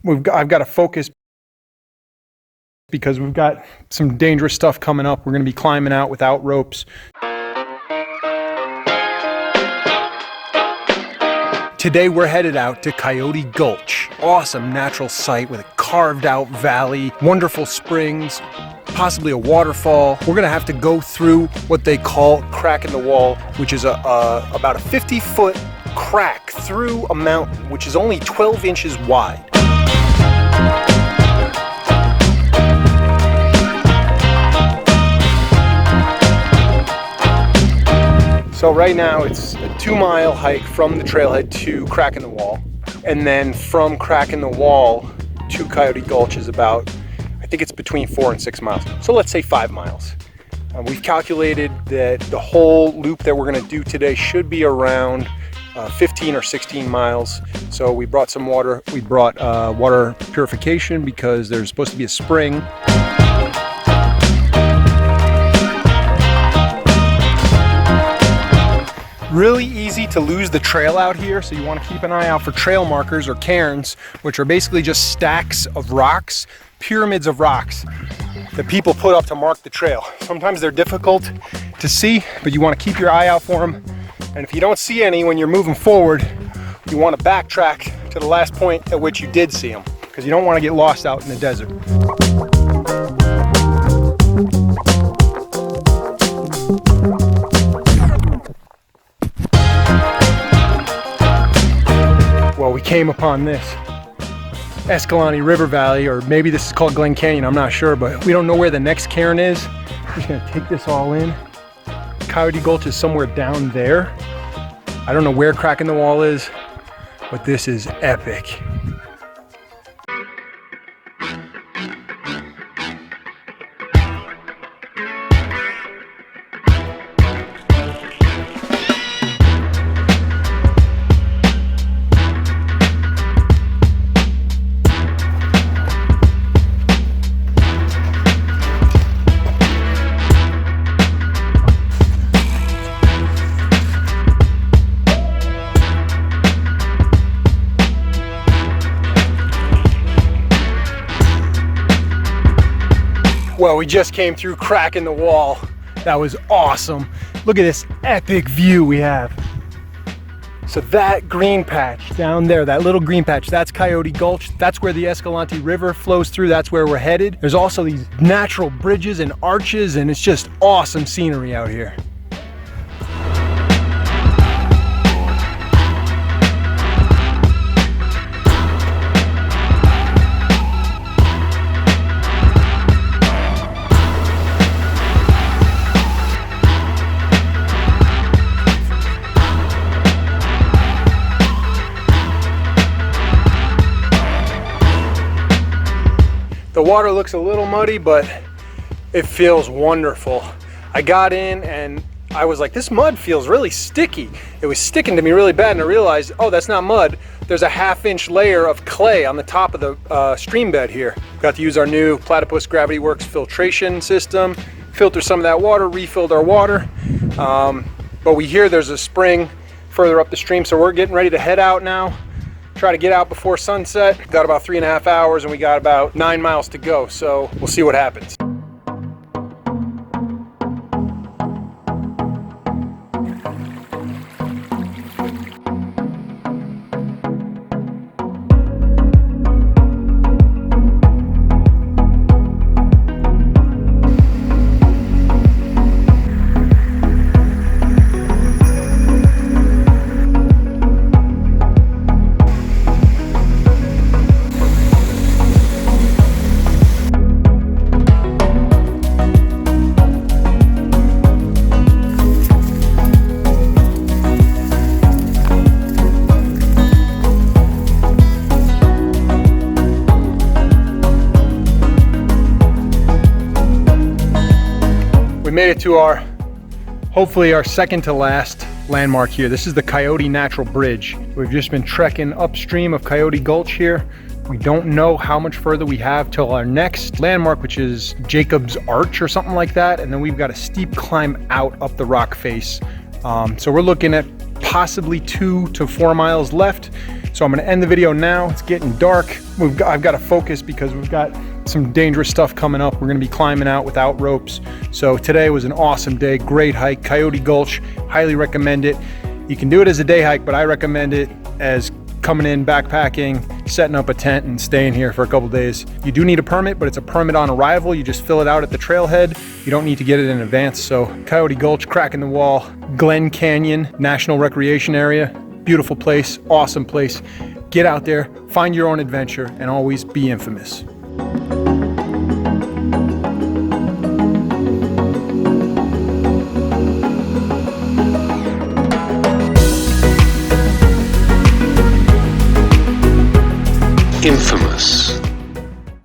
I've got to focus because we've got some dangerous stuff coming up. We're going to be climbing out without ropes. Today we're headed out to Coyote Gulch. Awesome natural site with a carved out valley, wonderful springs, possibly a waterfall. We're gonna have to go through what they call crack in the wall, which is about a 50-foot crack through a mountain, which is only 12 inches wide. So right now it's a 2-mile hike from the trailhead to crack in the wall. And then from crack in the wall to Coyote Gulch is about, I think it's between 4 and 6 miles. So let's say 5 miles. We've calculated that the whole loop that we're gonna do today should be around 15 or 16 miles. So we brought some water. We brought water purification because there's supposed to be a spring. Really easy to lose the trail out here, so you want to keep an eye out for trail markers or cairns, which are basically just stacks of rocks, pyramids of rocks that people put up to mark the trail. Sometimes they're difficult to see, but you want to keep your eye out for them. And if you don't see any when you're moving forward, you want to backtrack to the last point at which you did see them, because you don't want to get lost out in the desert. Well, we came upon this Escalante River Valley, or maybe this is called Glen Canyon, I'm not sure, but we don't know where the next cairn is. We're just gonna take this all in. Coyote Gulch is somewhere down there. I don't know where crack in the wall is, but this is epic. Well, we just came through crack in the wall. That was awesome. Look at this epic view we have. So that green patch down there, that little green patch, that's Coyote Gulch. That's where the Escalante River flows through. That's where we're headed. There's also these natural bridges and arches, and it's just awesome scenery out here. The water looks a little muddy, but it feels wonderful. I got in and I was like, this mud feels really sticky. It was sticking to me really bad, and I realized, oh, that's not mud. There's a 1/2-inch layer of clay on the top of the stream bed here. Got to use our new Platypus Gravity Works filtration system, filter some of that water, refilled our water. But we hear there's a spring further up the stream, so we're getting ready to head out now. Try to get out before sunset. Got about 3.5 hours and we got about 9 miles to go, so we'll see what happens. Made it to our, hopefully our second to last landmark here. This is the Coyote Natural Bridge. We've just been trekking upstream of Coyote Gulch here. We don't know how much further we have till our next landmark, which is Jacob's Arch or something like that. And then we've got a steep climb out up the rock face. So we're looking at possibly 2 to 4 miles left. So I'm gonna end the video now. It's getting dark. I've got to focus because we've got some dangerous stuff coming up. We're gonna be climbing out without ropes. So today was an awesome day, great hike, Coyote Gulch, highly recommend it. You can do it as a day hike, but I recommend it as coming in, backpacking, setting up a tent and staying here for a couple days. You do need a permit, but it's a permit on arrival. You just fill it out at the trailhead. You don't need to get it in advance. So Coyote Gulch, cracking the wall, Glen Canyon, National Recreation Area, beautiful place, awesome place. Get out there, find your own adventure, and always be infamous. In-fuh-muh.